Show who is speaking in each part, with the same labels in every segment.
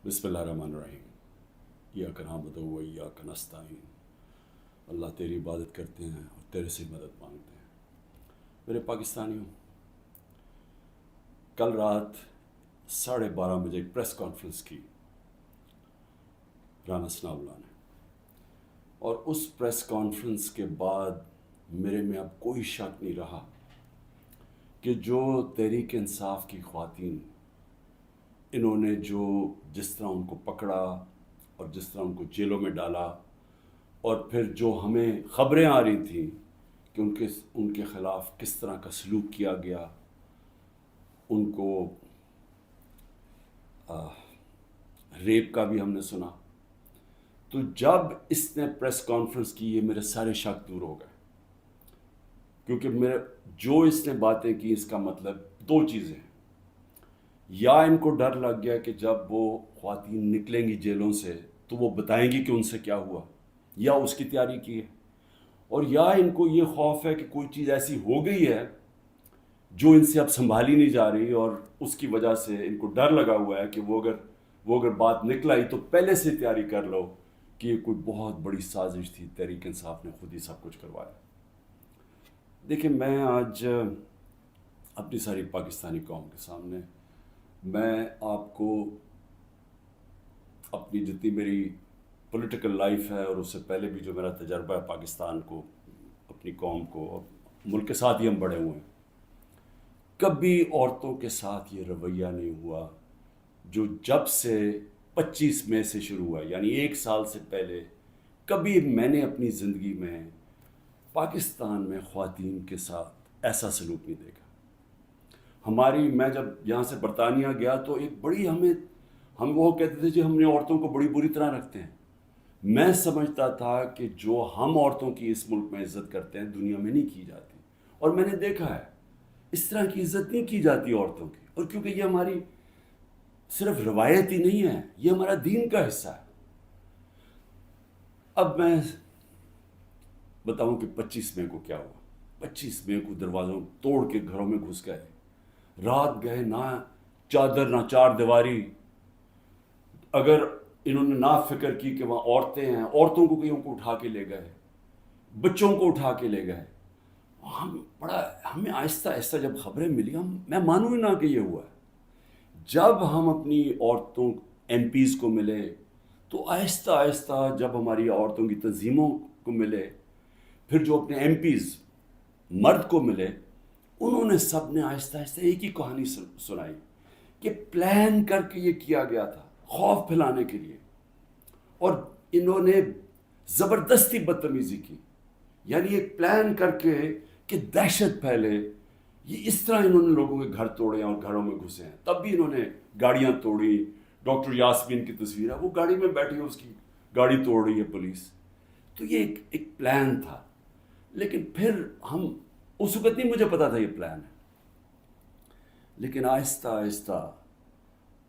Speaker 1: بسم اللہ الرحمن الرحیم۔ ایاک نعبد و ایاک نستعین۔ اللہ تیری عبادت کرتے ہیں اور تیرے سے مدد مانگتے ہیں۔ میرے پاکستانیوں، کل رات 12:30 بجے ایک پریس کانفرنس کی رانا ثناء اللہ نے، اور اس پریس کانفرنس کے بعد میرے میں اب کوئی شک نہیں رہا کہ جو تحریک انصاف کی خواتین، انہوں نے جس طرح ان کو پکڑا اور جس طرح ان کو جیلوں میں ڈالا، اور پھر جو ہمیں خبریں آ رہی تھیں کہ ان کے خلاف کس طرح کا سلوک کیا گیا، ان کو ریپ کا بھی ہم نے سنا، تو جب اس نے پریس کانفرنس کی یہ میرے سارے شک دور ہو گئے، کیونکہ جو اس نے باتیں کی اس کا مطلب دو چیزیں ہیں۔ یا ان کو ڈر لگ گیا کہ جب وہ خواتین نکلیں گی جیلوں سے تو وہ بتائیں گی کہ ان سے کیا ہوا، یا اس کی تیاری کی ہے، اور یا ان کو یہ خوف ہے کہ کوئی چیز ایسی ہو گئی ہے جو ان سے اب سنبھالی نہیں جا رہی، اور اس کی وجہ سے ان کو ڈر لگا ہوا ہے کہ وہ اگر بات نکل آئی تو پہلے سے تیاری کر لو کہ یہ کوئی بہت بڑی سازش تھی، تحریک انصاف نے خود ہی سب کچھ کروایا۔ دیکھیں، میں آج اپنی ساری پاکستانی قوم کے سامنے میں آپ کو اپنی جتنی میری پولیٹیکل لائف ہے اور اس سے پہلے بھی جو میرا تجربہ ہے پاکستان کو، اپنی قوم کو اور ملک کے ساتھ ہی ہم بڑے ہوئے ہیں، کبھی عورتوں کے ساتھ یہ رویہ نہیں ہوا جو جب سے 25 مئی سے شروع ہوا، یعنی 1 سال سے پہلے کبھی میں نے اپنی زندگی میں پاکستان میں خواتین کے ساتھ ایسا سلوک نہیں دیکھا۔ میں جب یہاں سے برطانیہ گیا تو ایک بڑی ہم وہ کہتے تھے جی ہم نے عورتوں کو بڑی بری طرح رکھتے ہیں۔ میں سمجھتا تھا کہ جو ہم عورتوں کی اس ملک میں عزت کرتے ہیں دنیا میں نہیں کی جاتی، اور میں نے دیکھا ہے اس طرح کی عزت نہیں کی جاتی عورتوں کی، اور کیونکہ یہ ہماری صرف روایت ہی نہیں ہے، یہ ہمارا دین کا حصہ ہے۔ اب میں بتاؤں کہ 25 مئی کو کیا ہوا۔ 25 مئی کو دروازوں توڑ کے گھروں میں گھس گئے، رات گئے، نہ چادر نہ چار دیواری۔ اگر انہوں نے نہ فکر کی کہ وہاں عورتیں ہیں، عورتوں کو کہیں کو اٹھا کے لے گئے، بچوں کو اٹھا کے لے گئے۔ ہمیں آہستہ آہستہ جب خبریں ملی، میں مانوں ہی نہ کہ یہ ہوا ہے۔ جب ہم اپنی عورتوں ایم پیز کو ملے تو آہستہ آہستہ جب ہماری عورتوں کی تنظیموں کو ملے، پھر جو اپنے ایم پیز مرد کو ملے، انہوں نے سب نے آہستہ آہستہ ایک ہی کہانی سنائی کہ پلان کر کے یہ کیا گیا تھا خوف پھیلانے کے لیے، اور انہوں نے زبردستی بدتمیزی کی، یعنی ایک پلان کر کے کہ دہشت پھیلے۔ یہ اس طرح انہوں نے لوگوں کے گھر توڑے اور گھروں میں گھسے ہیں۔ تب بھی انہوں نے گاڑیاں توڑی۔ ڈاکٹر یاسمین کی تصویر ہے، وہ گاڑی میں بیٹھی ہے، اس کی گاڑی توڑ رہی ہے پولیس۔ تو یہ ایک پلان تھا، لیکن پھر اس وقت نہیں مجھے پتا تھا یہ پلان ہے، لیکن آہستہ آہستہ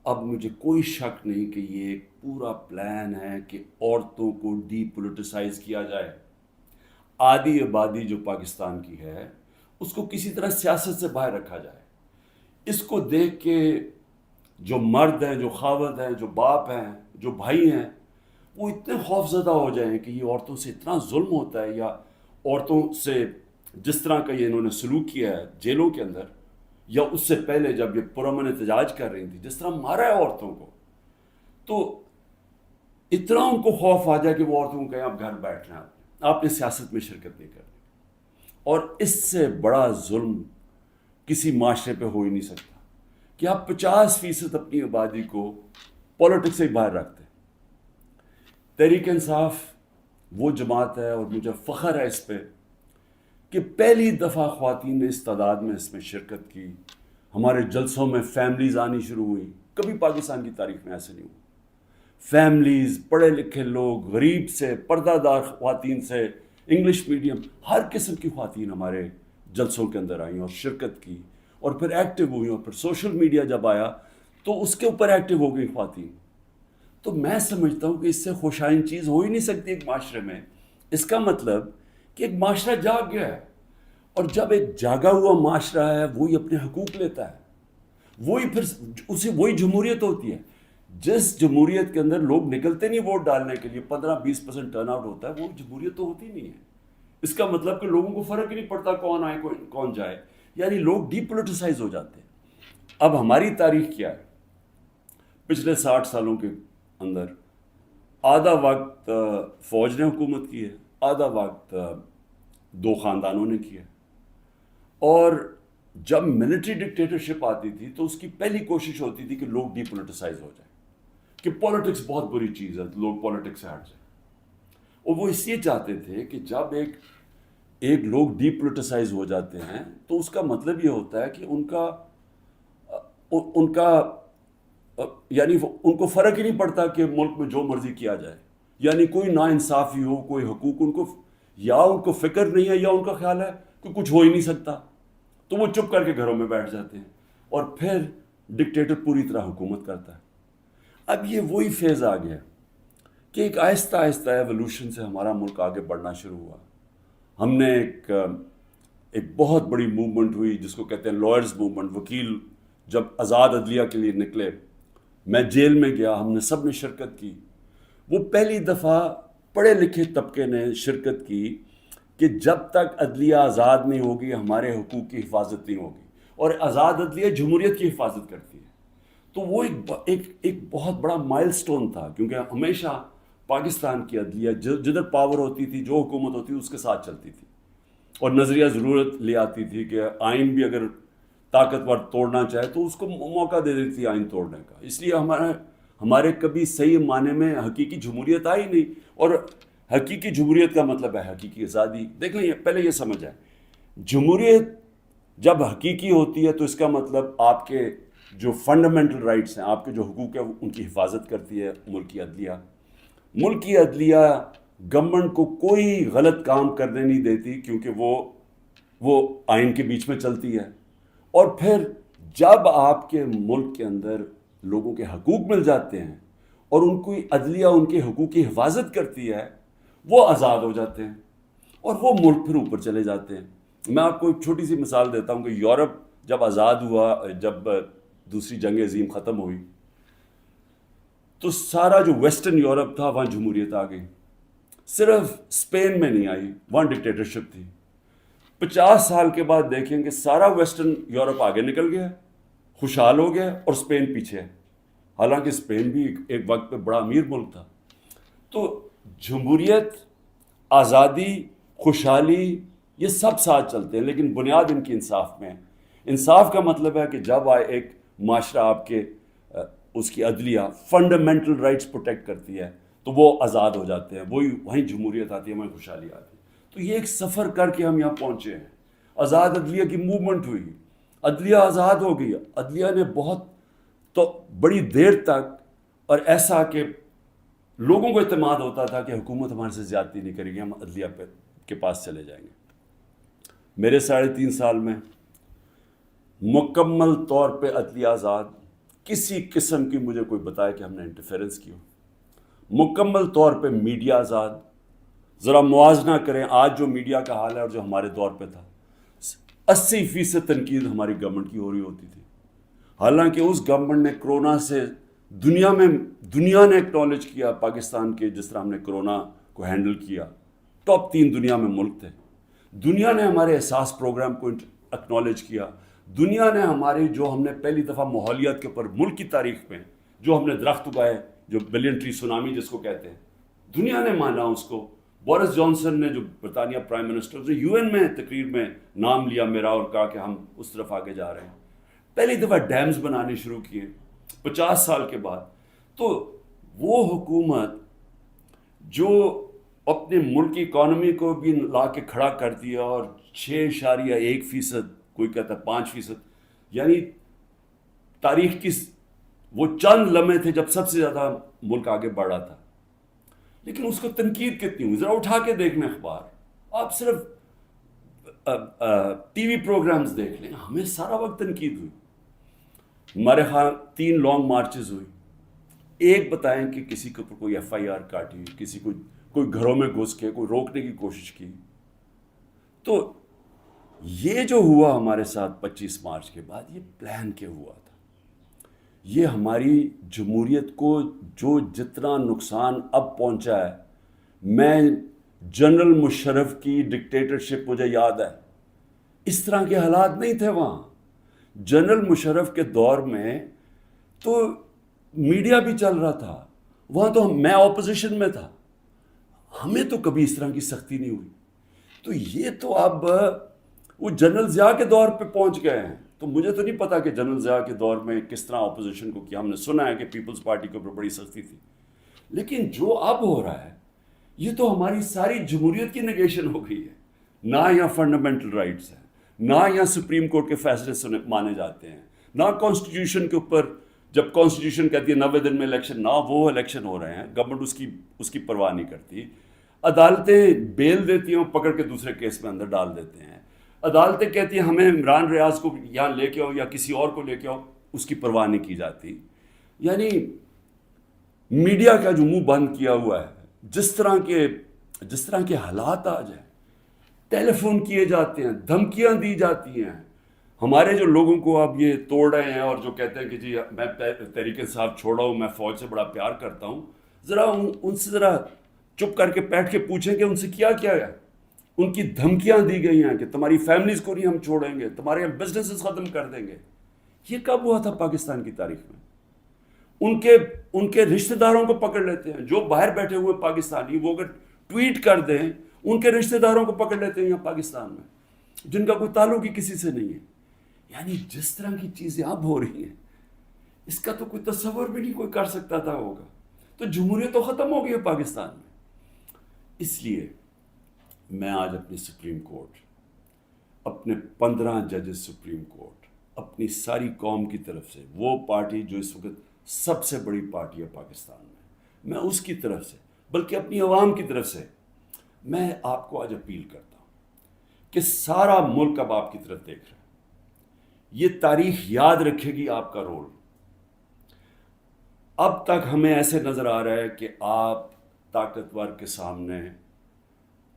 Speaker 1: اب مجھے کوئی شک نہیں کہ یہ ایک پورا پلان ہے کہ عورتوں کو ڈی پولیٹیسائز کیا جائے۔ آدھی آبادی جو پاکستان کی ہے اس کو کسی طرح سیاست سے باہر رکھا جائے۔ اس کو دیکھ کے جو مرد ہیں، جو خاوند ہیں، جو باپ ہیں، جو بھائی ہیں، وہ اتنے خوف زدہ ہو جائیں کہ یہ عورتوں سے اتنا ظلم ہوتا ہے، یا عورتوں سے جس طرح کا یہ انہوں نے سلوک کیا ہے جیلوں کے اندر، یا اس سے پہلے جب یہ پرامن احتجاج کر رہی تھی جس طرح مارا ہے عورتوں کو، تو اتنا ان کو خوف آ جائے کہ وہ عورتوں کو کہیں آپ گھر بیٹھ رہے ہیں، آپ نے سیاست میں شرکت نہیں کرنی۔ اور اس سے بڑا ظلم کسی معاشرے پہ ہو ہی نہیں سکتا کہ آپ 50% اپنی آبادی کو پولیٹکس سے باہر رکھتے ہیں۔ تحریک انصاف وہ جماعت ہے، اور مجھے فخر ہے اس پہ کہ پہلی دفعہ خواتین نے اس تعداد میں اس میں شرکت کی۔ ہمارے جلسوں میں فیملیز آنی شروع ہوئی، کبھی پاکستان کی تاریخ میں ایسے نہیں ہوا۔ فیملیز، پڑھے لکھے لوگ، غریب سے، پردہ دار خواتین سے، انگلش میڈیم، ہر قسم کی خواتین ہمارے جلسوں کے اندر آئیں اور شرکت کی، اور پھر ایکٹیو ہوئی، اور پھر سوشل میڈیا جب آیا تو اس کے اوپر ایکٹیو ہو گئی خواتین۔ تو میں سمجھتا ہوں کہ اس سے خوشائن چیز ہو ہی نہیں سکتی ایک معاشرے میں۔ اس کا مطلب کہ ایک معاشرہ جاگ گیا ہے، اور جب ایک جاگا ہوا معاشرہ ہے وہی اپنے حقوق لیتا ہے، وہی پھر وہی جمہوریت ہوتی ہے۔ جس جمہوریت کے اندر لوگ نکلتے نہیں ووٹ ڈالنے کے لیے، 15-20% ٹرن آؤٹ ہوتا ہے، وہ جمہوریت تو ہوتی نہیں ہے. اس کا مطلب کہ لوگوں کو فرق ہی نہیں پڑتا کون آئے کون جائے، یعنی لوگ ڈی پولیٹیسائز ہو جاتے ہیں. اب ہماری تاریخ کیا ہے؟ پچھلے 60 سالوں کے اندر آدھا وقت فوج نے حکومت کی ہے، آدھا وقت دو خاندانوں نے کیا. اور جب ملٹری ڈکٹیٹرشپ آتی تھی تو اس کی پہلی کوشش ہوتی تھی کہ لوگ ڈی پولیٹیسائز ہو جائیں، کہ پولیٹکس بہت بری چیز ہے، لوگ پولیٹکس سے ہٹ جائیں. اور وہ اس لیے چاہتے تھے کہ جب ایک لوگ ڈی پولیٹیسائز ہو جاتے ہیں تو اس کا مطلب یہ ہوتا ہے کہ ان کا یعنی ان کو فرق ہی نہیں پڑتا کہ ملک میں جو مرضی کیا جائے، یعنی کوئی نا انصافی ہو، کوئی حقوق ان کو فکر نہیں ہے، یا ان کا خیال ہے کہ کچھ ہو ہی نہیں سکتا، تو وہ چپ کر کے گھروں میں بیٹھ جاتے ہیں اور پھر ڈکٹیٹر پوری طرح حکومت کرتا ہے. اب یہ وہی فیز آ گیا کہ ایک آہستہ آہستہ ایوولوشن سے ہمارا ملک آگے بڑھنا شروع ہوا. ہم نے ایک بہت بڑی موومنٹ ہوئی جس کو کہتے ہیں لائرز موومنٹ. وکیل جب آزاد عدلیہ کے لیے نکلے، میں جیل میں گیا، ہم نے سب نے شرکت کی. وہ پہلی دفعہ پڑھے لکھے طبقے نے شرکت کی کہ جب تک عدلیہ آزاد نہیں ہوگی ہمارے حقوق کی حفاظت نہیں ہوگی، اور آزاد عدلیہ جمہوریت کی حفاظت کرتی ہے. تو وہ ایک بہت بڑا مائل سٹون تھا، کیونکہ ہمیشہ پاکستان کی عدلیہ جدھر پاور ہوتی تھی، جو حکومت ہوتی تھی اس کے ساتھ چلتی تھی، اور نظریہ ضرورت لے آتی تھی کہ آئین بھی اگر طاقتور توڑنا چاہے تو اس کو موقع دے دیتی تھی آئین توڑنے کا. اس لیے ہمارے کبھی صحیح معنی میں حقیقی جمہوریت آئی نہیں. اور حقیقی جمہوریت کا مطلب ہے حقیقی آزادی. دیکھ لیں، پہلے یہ سمجھ آئے، جمہوریت جب حقیقی ہوتی ہے تو اس کا مطلب آپ کے جو فنڈامنٹل رائٹس ہیں، آپ کے جو حقوق ہیں، ان کی حفاظت کرتی ہے ملک کی عدلیہ. ملک کی عدلیہ گورنمنٹ کو کوئی غلط کام کرنے نہیں دیتی، کیونکہ وہ آئین کے بیچ میں چلتی ہے. اور پھر جب آپ کے ملک کے اندر لوگوں کے حقوق مل جاتے ہیں اور ان کی عدلیہ ان کے حقوق کی حفاظت کرتی ہے، وہ آزاد ہو جاتے ہیں اور وہ ملک پھر اوپر چلے جاتے ہیں. میں آپ کو ایک چھوٹی سی مثال دیتا ہوں کہ یورپ جب آزاد ہوا، جب دوسری جنگ عظیم ختم ہوئی، تو سارا جو ویسٹرن یورپ تھا وہاں جمہوریت آ گئی. صرف اسپین میں نہیں آئی، وہاں ڈکٹیٹرشپ تھی. 50 سال کے بعد دیکھیں کہ سارا ویسٹرن یورپ آگے نکل گیا، خوشحال ہو گیا، اور اسپین پیچھے ہے، حالانکہ اسپین بھی ایک وقت پہ بڑا امیر ملک تھا. تو جمہوریت، آزادی، خوشحالی، یہ سب ساتھ چلتے ہیں، لیکن بنیاد ان کی انصاف میں ہے. انصاف کا مطلب ہے کہ جب ایک معاشرہ آپ کے اس کی عدلیہ فنڈامنٹل رائٹس پروٹیکٹ کرتی ہے تو وہ آزاد ہو جاتے ہیں، وہیں جمہوریت آتی ہے، وہیں خوشحالی آتی ہے. تو یہ ایک سفر کر کے ہم یہاں پہنچے ہیں. آزاد عدلیہ کی موومنٹ ہوئی، عدلیہ آزاد ہو گئی. عدلیہ نے بہت تو بڑی دیر تک، اور ایسا کہ لوگوں کو اعتماد ہوتا تھا کہ حکومت ہمارے سے زیادتی نہیں کرے گی، ہم عدلیہ کے پاس چلے جائیں گے. میرے 3.5 سال میں مکمل طور پہ عدلیہ آزاد، کسی قسم کی مجھے کوئی بتائے کہ ہم نے انٹرفیرنس کی ہو. مکمل طور پہ میڈیا آزاد. ذرا موازنہ کریں آج جو میڈیا کا حال ہے اور جو ہمارے دور پہ تھا. 80% تنقید ہماری گورنمنٹ کی ہو رہی ہوتی تھی، حالانکہ اس گورنمنٹ نے کرونا سے دنیا نے ایکنالج کیا پاکستان کے، جس طرح ہم نے کرونا کو ہینڈل کیا. ٹاپ 3 دنیا میں ملک تھے. دنیا نے ہمارے احساس پروگرام کو ایکنالج کیا. دنیا نے ہمارے جو ہم نے پہلی دفعہ ماحولیات کے اوپر ملک کی تاریخ میں جو ہم نے درخت اگائے، جو بلین ٹری سونامی جس کو کہتے ہیں، دنیا نے مانا اس کو. بورس جانسن نے، جو برطانیہ پرائم منسٹر، نے یو این میں تقریر میں نام لیا میرا اور کہا کہ ہم اس طرف آگے جا رہے ہیں. پہلی دفعہ ڈیمز بنانے شروع کیے 50 سال کے بعد. تو وہ حکومت جو اپنے ملک کی اکانومی کو بھی لا کے کھڑا کر دیا، اور 6.1%، کوئی کہتا ہے 5%، یعنی تاریخ کی وہ چند لمحے تھے جب سب سے زیادہ ملک آگے بڑھ رہا تھا. لیکن اس کو تنقید کتنی ہوئی؟ ذرا اٹھا کے دیکھنا اخبار، آپ صرف ٹی وی پروگرامز دیکھ لیں، ہمیں سارا وقت تنقید ہوئی. ہمارے ہاں 3 لانگ مارچز ہوئی. ایک بتائیں کہ کسی کے اوپر کوئی ایف آئی آر کاٹی، کسی کو کوئی گھروں میں گھس کے کوئی روکنے کی کوشش کی. تو یہ جو ہوا ہمارے ساتھ 25 مارچ کے بعد، یہ پلان کے ہوا تھا. یہ ہماری جمہوریت کو جو جتنا نقصان اب پہنچا ہے، میں جنرل مشرف کی ڈکٹیٹرشپ مجھے یاد ہے، اس طرح کے حالات نہیں تھے وہاں. جنرل مشرف کے دور میں تو میڈیا بھی چل رہا تھا، وہاں تو میں اپوزیشن میں تھا، ہمیں تو کبھی اس طرح کی سختی نہیں ہوئی. تو یہ تو اب وہ جنرل ضیاء کے دور پہ پہنچ گئے ہیں. تو مجھے تو نہیں پتا کہ جنرل ضیاء کے دور میں کس طرح اپوزیشن کو کیا. ہم نے سنا ہے کہ پیپلز پارٹی کے اوپر بڑی سختی تھی، لیکن جو اب ہو رہا ہے یہ تو ہماری ساری جمہوریت کی نگیشن ہو گئی ہے. نہ یہاں فنڈامنٹل رائٹس ہیں، نہ یہاں سپریم کورٹ کے فیصلے مانے جاتے ہیں، نہ کانسٹیٹیوشن کے اوپر جب کانسٹیٹیوشن کہتی ہے 90 دن میں الیکشن، نہ وہ الیکشن ہو رہے ہیں. گورنمنٹ اس کی پرواہ نہیں کرتی. عدالتیں بیل دیتی ہیں، پکڑ کے دوسرے کیس میں اندر ڈال دیتے ہیں. عدالتیں کہتی ہیں ہمیں عمران ریاض کو یہاں لے کے آؤ یا کسی اور کو لے کے آؤ، اس کی پرواہ نہیں کی جاتی. یعنی میڈیا کا جو منہ بند کیا ہوا ہے، جس طرح کے حالات آ جائیں، ٹیلی فون کیے جاتے ہیں، دھمکیاں دی جاتی ہیں. ہمارے جو لوگوں کو اب یہ توڑ رہے ہیں اور جو کہتے ہیں کہ جی میں تحریک انصاف چھوڑا ہوں، میں فوج سے بڑا پیار کرتا ہوں، ذرا ان سے ذرا چپ کر کے بیٹھ کے پوچھیں کہ ان سے کیا کیا ہے. ان کی دھمکیاں دی گئی ہیں کہ تمہاری فیملیز کو نہیں ہم چھوڑیں گے، تمہارے بزنسز ختم کر دیں گے. یہ کب ہوا تھا پاکستان کی تاریخ میں؟ ان کے رشتہ داروں کو پکڑ لیتے ہیں، جو باہر بیٹھے ہوئے پاکستانی، وہ اگر ٹویٹ کر دیں ان کے رشتہ داروں کو پکڑ لیتے ہیں یہاں پاکستان میں، جن کا کوئی تعلق ہی کسی سے نہیں ہے. یعنی جس طرح کی چیزیں اب ہو رہی ہیں اس کا تو کوئی تصور بھی نہیں کوئی کر سکتا تھا ہوگا. تو جمہوریت تو ختم ہو گئی ہے پاکستان میں. اس لیے میں آج اپنی سپریم کورٹ، اپنے 15 ججز سپریم کورٹ، اپنی ساری قوم کی طرف سے، وہ پارٹی جو اس وقت سب سے بڑی پارٹی ہے پاکستان میں اس کی طرف سے، بلکہ اپنی عوام کی طرف سے میں آپ کو آج اپیل کرتا ہوں کہ سارا ملک اب آپ کی طرف دیکھ رہا ہے. یہ تاریخ یاد رکھے گی آپ کا رول. اب تک ہمیں ایسے نظر آ رہا ہے کہ آپ طاقتور کے سامنے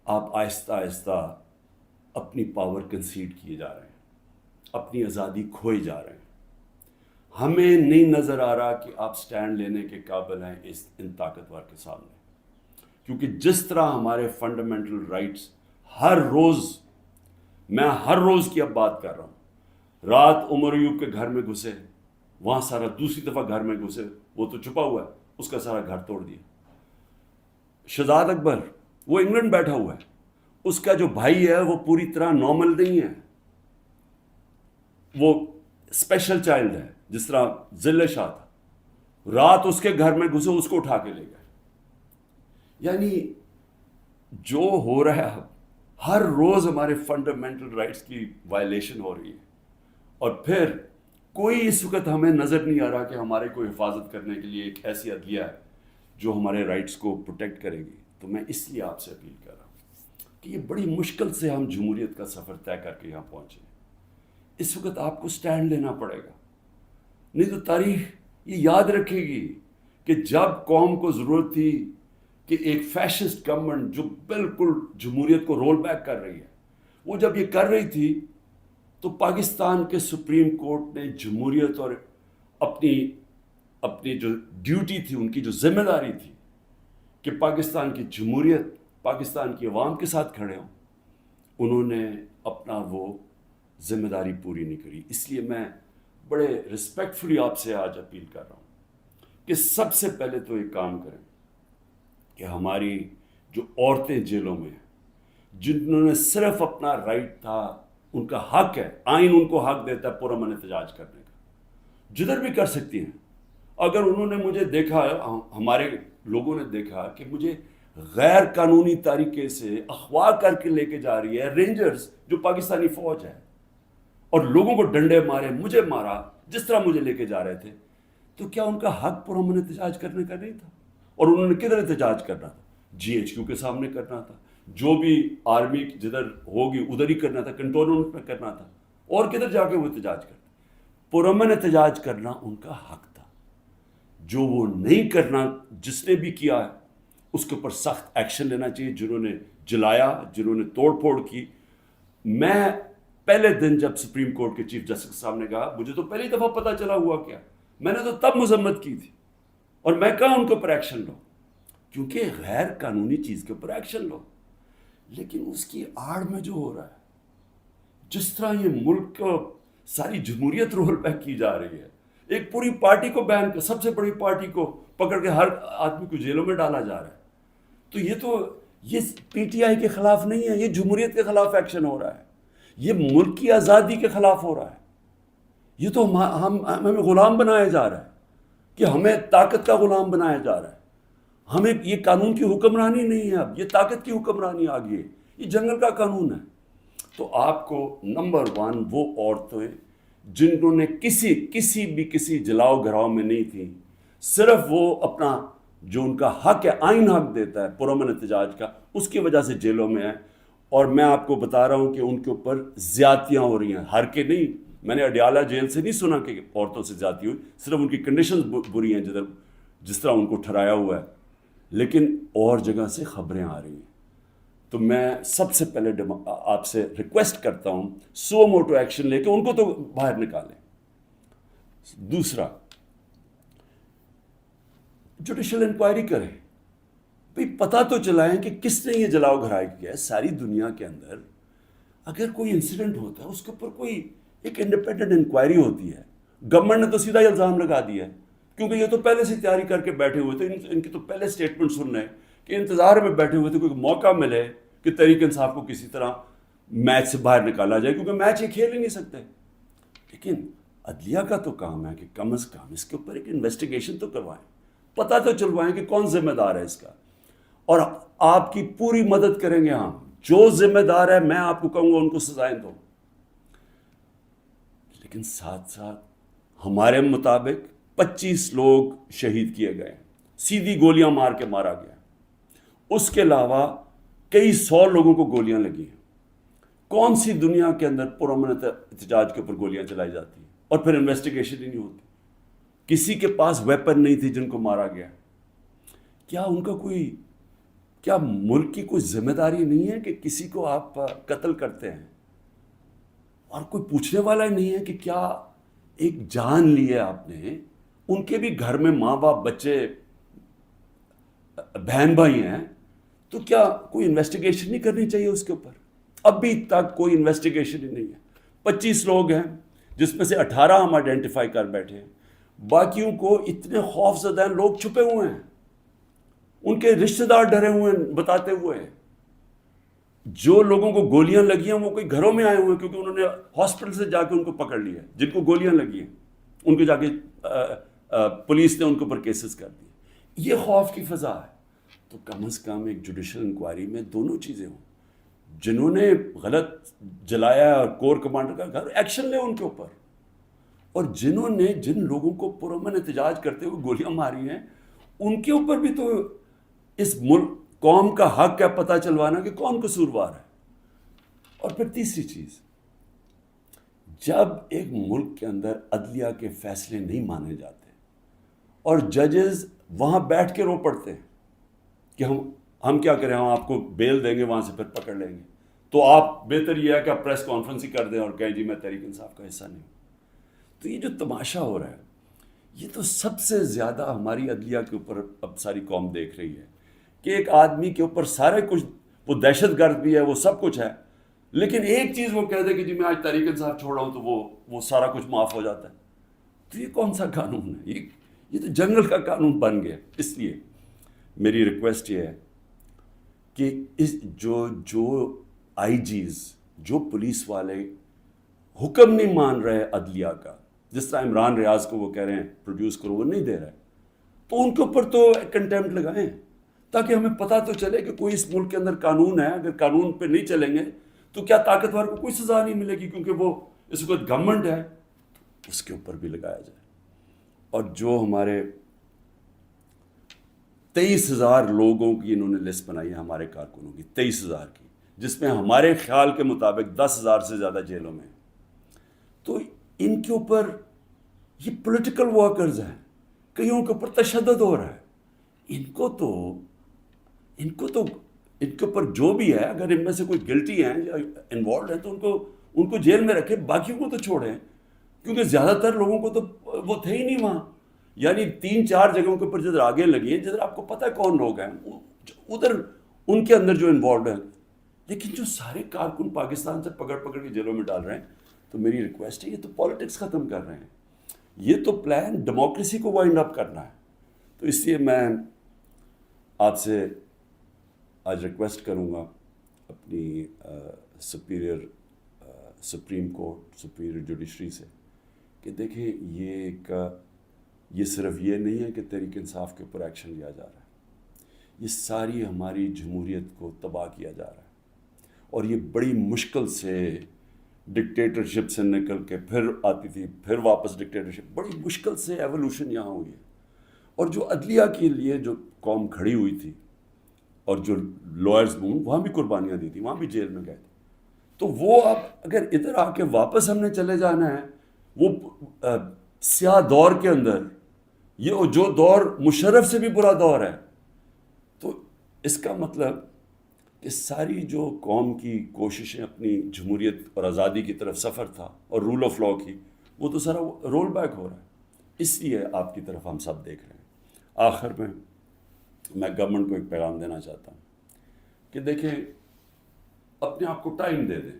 Speaker 1: آپ آہستہ آہستہ اپنی پاور کنسیڈ کیے جا رہے ہیں، اپنی آزادی کھوئے جا رہے ہیں. ہمیں نہیں نظر آ رہا کہ آپ سٹینڈ لینے کے قابل ہیں ان طاقتور کے سامنے. کیونکہ جس طرح ہمارے فنڈامنٹل رائٹس میں ہر روز کی اب بات کر رہا ہوں. رات عمر ایوب کے گھر میں گھسے، وہاں سارا دوسری دفعہ گھر میں گھسے، وہ تو چھپا ہوا ہے، اس کا سارا گھر توڑ دیا. شہزاد اکبر وہ انگلینڈ بیٹھا ہوا ہے، اس کا جو بھائی ہے وہ پوری طرح نارمل نہیں ہے، وہ اسپیشل چائلڈ ہے، جس طرح ذل شاہ تھا. رات اس کے گھر میں گھسے، اس کو اٹھا کے لے گئے. یعنی جو ہو رہا ہے ہر روز ہمارے فنڈامنٹل رائٹس کی وائلیشن ہو رہی ہے. اور پھر کوئی اس وقت ہمیں نظر نہیں آ رہا کہ ہمارے کو حفاظت کرنے کے لیے ایک ایسی عدلیہ ہے جو ہمارے رائٹس کو پروٹیکٹ کرے گی. تو میں اس لیے آپ سے اپیل کر رہا ہوں کہ یہ بڑی مشکل سے ہم جمہوریت کا سفر طے کر کے یہاں پہنچے. اس وقت آپ کو سٹینڈ لینا پڑے گا، نہیں تو تاریخ یہ یاد رکھے گی کہ جب قوم کو ضرورت تھی کہ ایک فیشسٹ گورنمنٹ جو بالکل جمہوریت کو رول بیک کر رہی ہے، وہ جب یہ کر رہی تھی تو پاکستان کے سپریم کورٹ نے جمہوریت اور اپنی جو ڈیوٹی تھی، ان کی جو ذمہ داری تھی کہ پاکستان کی جمہوریت پاکستان کی عوام کے ساتھ کھڑے ہوں، انہوں نے اپنا وہ ذمہ داری پوری نہیں کری. اس لیے میں بڑے رسپیکٹفلی آپ سے آج اپیل کر رہا ہوں کہ سب سے پہلے تو ایک کام کریں کہ ہماری جو عورتیں جیلوں میں ہیں، جنہوں نے صرف اپنا رائٹ تھا، ان کا حق ہے، آئین ان کو حق دیتا ہے پرامن احتجاج کرنے کا، جدھر بھی کر سکتی ہیں. اگر انہوں نے مجھے دیکھا، ہمارے لوگوں نے دیکھا کہ مجھے غیر قانونی طریقے سے اغوا کر کے لے کے جا رہی ہے رینجرز جو پاکستانی فوج ہے، اور لوگوں کو ڈنڈے مارے، مجھے مارا، جس طرح مجھے لے کے جا رہے تھے، تو کیا ان کا حق پرامن احتجاج کرنے کا نہیں تھا؟ اور انہوں نے کدھر احتجاج کرنا تھا؟ GHQ کے سامنے کرنا تھا، جو بھی آرمی جدھر ہوگی ادھر ہی کرنا تھا، کنٹونمنٹ میں کرنا تھا، اور کدھر جا کے وہ احتجاج کرتے؟ پرامن احتجاج کرنا ان کا حق تھا. جو وہ نہیں کرنا، جس نے بھی کیا ہے اس کے اوپر سخت ایکشن لینا چاہیے. جنہوں نے جلایا، جنہوں نے توڑ پھوڑ کی. میں پہلے دن جب سپریم کورٹ کے چیف جسٹس کے سامنے کہا، مجھے تو پہلی دفعہ پتہ چلا ہوا کیا میں نے تو تب مذمت کی تھی، اور میں کہا ان کے اوپر ایکشن لو، کیونکہ غیر قانونی چیز کے اوپر ایکشن لو. لیکن اس کی آڑ میں جو ہو رہا ہے، جس طرح یہ ملک کو ساری جمہوریت رول بیک کی جا رہی ہے، ایک پوری پارٹی کو بین کر، سب سے بڑی پارٹی کو پکڑ کے ہر آدمی کو جیلوں میں ڈالا جا رہا ہے. تو یہ پی ٹی آئی کے خلاف نہیں ہے، یہ جمہوریت کے خلاف ایکشن ہو رہا ہے، یہ ملک کی آزادی کے خلاف ہو رہا ہے. یہ تو ہمیں غلام بنایا جا رہا ہے، کہ ہمیں طاقت کا غلام بنایا جا رہا ہے. ہمیں یہ قانون کی حکمرانی نہیں ہے، اب یہ طاقت کی حکمرانی آ گئی ہے، یہ جنگل کا قانون ہے. تو آپ کو نمبر 1 وہ عورتیں جنہوں نے کسی جلاؤ گھراؤ میں نہیں تھیں، صرف وہ اپنا جو ان کا حق ہے، آئین حق دیتا ہے پرامن احتجاج کا، اس کی وجہ سے جیلوں میں ہیں. اور میں آپ کو بتا رہا ہوں کہ ان کے اوپر زیادتیاں ہو رہی ہیں. ہر کے نہیں، میں نے اڈیالہ جیل سے نہیں سنا کہ عورتوں سے زیادتی ہوئی، صرف ان کی کنڈیشنز بری ہیں جس طرح ان کو ٹھہرایا ہوا ہے، لیکن اور جگہ سے خبریں آ رہی ہیں. تو میں سب سے پہلے آپ سے ریکویسٹ کرتا ہوں، سو موٹو ایکشن لے کے ان کو تو باہر نکالیں. دوسرا، جوڈیشل انکوائری کریں، بھئی پتہ تو چلائیں کہ کس نے یہ جلاؤ گھرائی کیا ہے. ساری دنیا کے اندر اگر کوئی انسیڈنٹ ہوتا ہے، اس کے اوپر کوئی ایک انڈیپینڈنٹ انکوائری ہوتی ہے. گورنمنٹ نے تو سیدھا الزام لگا دیا ہے، کیونکہ یہ تو پہلے سے تیاری کر کے بیٹھے ہوئے تھے. ان کی تو پہلے سٹیٹمنٹ سن رہے ہیں کہ انتظار میں بیٹھے ہوئے تھے کوئی موقع ملے کہ تحریک انصاف کو کسی طرح میچ سے باہر نکالا جائے، کیونکہ میچ یہ کھیل ہی نہیں سکتے. لیکن عدلیہ کا تو کام ہے کہ کم از کم اس کے اوپر ایک انویسٹیگیشن تو کروائیں، پتہ تو چلوائیں کہ کون ذمہ دار ہے اس کا. اور آپ کی پوری مدد کریں گے ہم، جو ذمہ دار ہے میں آپ کو کہوں گا ان کو سزائیں دو. لیکن ساتھ ساتھ ہمارے مطابق 25 لوگ شہید کیے گئے، سیدھی گولیاں مار کے مارا گیا. اس کے علاوہ کئی 100 لوگوں کو گولیاں لگی ہیں. کون سی دنیا کے اندر پرامن احتجاج کے اوپر گولیاں چلائی جاتی ہیں اور پھر انویسٹیگیشن ہی نہیں ہوتی؟ کسی کے پاس ویپن نہیں تھی جن کو مارا گیا. کیا ان کا کیا ملک کی کوئی ذمہ داری نہیں ہے کہ کسی کو آپ قتل کرتے ہیں اور کوئی پوچھنے والا ہی نہیں ہے کہ کیا ایک جان لی ہے آپ نے؟ ان کے بھی گھر میں ماں باپ، بچے، بہن بھائی ہیں، تو کیا کوئی انویسٹیگیشن نہیں کرنی چاہیے اس کے اوپر؟ ابھی تک کوئی انویسٹیگیشن ہی نہیں ہے. 25 لوگ ہیں جس میں سے 18 ہم آئیڈینٹیفائی کر بیٹھے ہیں، باقیوں کو اتنے خوف زدہ ہیں، لوگ چھپے ہوئے ہیں، ان کے رشتہ دار ڈرے ہوئے ہیں بتاتے ہوئے. جو لوگوں کو گولیاں لگی ہیں وہ کوئی گھروں میں آئے ہوئے ہیں، کیونکہ انہوں نے ہاسپٹل سے جا کے ان کو پکڑ لیا. جن کو گولیاں لگی ہیں ان کو جا کے پولیس نے ان کے اوپر کیسز کر دیے. یہ خوف کی فضا ہے. تو کم از کم ایک جوڈیشل انکوائری میں دونوں چیزیں ہوں. جنہوں نے غلط جلایا اور کور کمانڈر کا گھر، ایکشن لے ان کے اوپر. اور جنہوں نے جن لوگوں کو پرامن احتجاج کرتے ہوئے گولیاں ماری ہیں، ان کے اوپر بھی تو اس ملک قوم کا حق ہے پتہ چلوانا کہ کون قصوروار ہے. اور پھر تیسری چیز، جب ایک ملک کے اندر عدلیہ کے فیصلے نہیں مانے جاتے اور ججز وہاں بیٹھ کے رو پڑتے ہیں کہ ہم کیا کریں، ہم آپ کو بیل دیں گے، وہاں سے پھر پکڑ لیں گے، تو آپ بہتر یہ ہے کہ آپ پریس کانفرنس ہی کر دیں اور کہیں جی میں تحریک انصاف کا حصہ نہیں ہوں. تو یہ جو تماشا ہو رہا ہے، یہ تو سب سے زیادہ ہماری عدلیہ کے اوپر اب ساری قوم دیکھ رہی ہے کہ ایک آدمی کے اوپر سارے کچھ، وہ دہشت گرد بھی ہے، وہ سب کچھ ہے، لیکن ایک چیز وہ کہہ دے کہ جی میں آج تحریک انصاف چھوڑ رہا ہوں تو وہ سارا کچھ معاف ہو جاتا ہے. تو یہ کون سا قانون ہے؟ یہ تو جنگل کا قانون بن گیا. اس لیے میری ریکویسٹ یہ ہے کہ جو آئی جیز، جو پولیس والے حکم نہیں مان رہے عدلیہ کا، جس طرح عمران ریاض کو وہ کہہ رہے ہیں پروڈیوس کرو، وہ نہیں دے رہے، تو ان کے اوپر تو کنٹیمپٹ لگائیں تاکہ ہمیں پتہ تو چلے کہ کوئی اس ملک کے اندر قانون ہے. اگر قانون پہ نہیں چلیں گے تو کیا طاقتور کو کوئی سزا نہیں ملے گی، کیونکہ وہ اس وقت گورنمنٹ ہے. تو اس کے اوپر بھی لگایا جائے. اور جو ہمارے 23,000 لوگوں کی انہوں نے لسٹ بنائی ہے ہمارے کارکنوں کی، 23,000 کی، جس میں ہمارے خیال کے مطابق 10,000 سے زیادہ جیلوں میں. تو ان کے اوپر یہ پولیٹیکل ورکرز ہیں، کئیوں کے اوپر تشدد ہو رہا ہے. ان کے اوپر جو بھی ہے، اگر ان میں سے کوئی گلٹی ہیں یا انوالوڈ ہیں تو ان کو جیل میں رکھیں، باقیوں کو تو چھوڑیں، کیونکہ زیادہ تر لوگوں کو تو وہ تھے ہی نہیں وہاں. یعنی 3-4 جگہوں کے اوپر جدھر آگے لگی ہیں، جدھر آپ کو پتہ ہے کون لوگ ہیں، ادھر ان کے اندر جو انوالوڈ ہیں. لیکن جو سارے کارکن پاکستان سے پکڑ کے جیلوں میں ڈال رہے ہیں، تو میری ریکویسٹ ہے، یہ تو پالیٹکس ختم کر رہے ہیں، یہ تو پلان ڈیموکریسی کو وائنڈ اپ کرنا ہے. تو اس لیے میں آپ سے آج ریکویسٹ کروں گا اپنی سپریم کورٹ، سپیریئر جوڈیشری سے، کہ دیکھیں یہ صرف یہ نہیں ہے کہ تحریک انصاف کے اوپر ایکشن لیا جا رہا ہے، یہ ساری ہماری جمہوریت کو تباہ کیا جا رہا ہے. اور یہ بڑی مشکل سے ڈکٹیٹرشپ سے نکل کے پھر آتی تھی، پھر واپس ڈکٹیٹرشپ، بڑی مشکل سے ایولیوشن یہاں ہوئی ہے. اور جو عدلیہ کے لیے جو قوم کھڑی ہوئی تھی، اور جو لائرز وہاں بھی قربانیاں دی تھی، وہاں بھی جیل میں گئے تھے. تو وہ اب اگر ادھر آ کے واپس ہم نے چلے جانا ہے وہ سیاہ دور کے اندر، یہ جو دور مشرف سے بھی برا دور ہے، تو اس کا مطلب کہ ساری جو قوم کی کوششیں اپنی جمہوریت اور آزادی کی طرف سفر تھا اور رول آف لاء کی، وہ تو سارا رول بیک ہو رہا ہے. اس لیے آپ کی طرف ہم سب دیکھ رہے ہیں. آخر میں گورنمنٹ کو ایک پیغام دینا چاہتا ہوں کہ دیکھیں، اپنے آپ کو ٹائم دے دیں.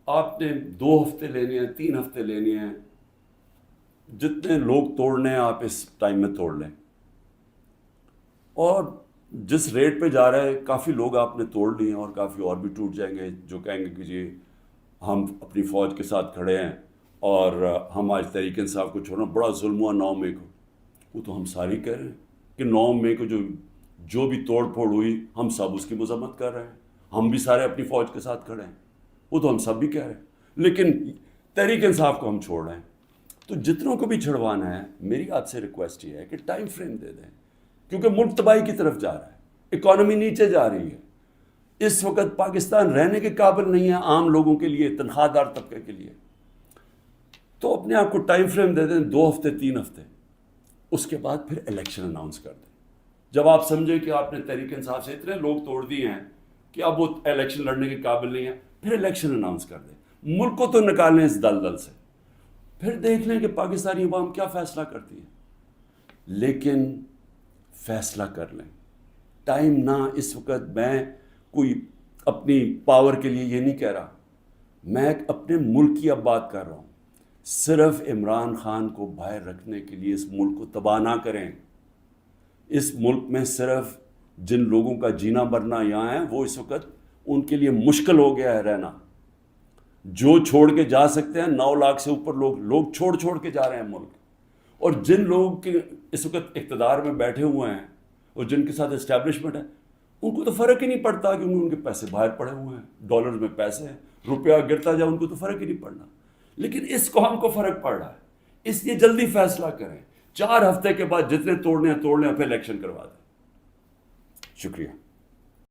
Speaker 1: آپ نے 2 ہفتے لینے ہیں، 3 ہفتے لینے ہیں، جتنے لوگ توڑنے ہیں آپ اس ٹائم میں توڑ لیں. اور جس ریٹ پہ جا رہا ہے، کافی لوگ آپ نے توڑ لیے ہیں اور کافی اور بھی ٹوٹ جائیں گے جو کہیں گے کہ جی ہم اپنی فوج کے ساتھ کھڑے ہیں اور ہم آج تحریک انصاف کو چھوڑنا، بڑا ظلم ہوا 9 مئی کو. وہ تو ہم ساری کہہ رہے ہیں کہ 9 مئی کو جو بھی توڑ پھوڑ ہوئی، ہم سب اس کی مذمت کر رہے ہیں، ہم بھی سارے اپنی فوج کے ساتھ کھڑے ہیں. وہ تو ہم سب بھی کہہ رہے ہیں، لیکن تحریک انصاف کو ہم چھوڑ رہے ہیں. تو جتنوں کو بھی چھڑوانا ہے، میری آپ سے ریکویسٹ یہ ہے کہ ٹائم فریم دے دیں، کیونکہ ملک تباہی کی طرف جا رہا ہے، اکانومی نیچے جا رہی ہے. اس وقت پاکستان رہنے کے قابل نہیں ہے عام لوگوں کے لیے، تنخواہ دار طبقے کے لیے. تو اپنے آپ کو ٹائم فریم دے دیں، 2 ہفتے 3 ہفتے، اس کے بعد پھر الیکشن اناؤنس کر دیں. جب آپ سمجھیں کہ آپ نے تحریک انصاف سے اتنے لوگ توڑ دیے ہیں کہ اب وہ الیکشن لڑنے کے قابل نہیں ہے، پھر الیکشن اناؤنس کر دیں. ملک کو تو نکالیں اس دلدل سے، پھر دیکھ لیں کہ پاکستانی عوام کیا فیصلہ کرتی ہے. لیکن فیصلہ کر لیں، ٹائم نہ. اس وقت میں کوئی اپنی پاور کے لیے یہ نہیں کہہ رہا، میں اپنے ملک کی اب بات کر رہا ہوں. صرف عمران خان کو باہر رکھنے کے لیے اس ملک کو تباہ نہ کریں. اس ملک میں صرف جن لوگوں کا جینا مرنا یہاں ہے، وہ اس وقت ان کے لیے مشکل ہو گیا ہے رہنا. جو چھوڑ کے جا سکتے ہیں، 9 لاکھ سے اوپر لوگ چھوڑ کے جا رہے ہیں ملک. اور جن لوگ کے اس وقت اقتدار میں بیٹھے ہوئے ہیں اور جن کے ساتھ اسٹیبلشمنٹ ہے، ان کو تو فرق ہی نہیں پڑتا کہ ان کے پیسے باہر پڑے ہوئے ہیں، ڈالر میں پیسے ہیں، روپیہ گرتا جائے ان کو تو فرق ہی نہیں پڑنا. لیکن اس قوم کو فرق پڑ رہا ہے. اس لیے جلدی فیصلہ کریں، 4 ہفتے کے بعد جتنے توڑنے ہیں توڑ لیں، پھر الیکشن کروا دیں. شکریہ.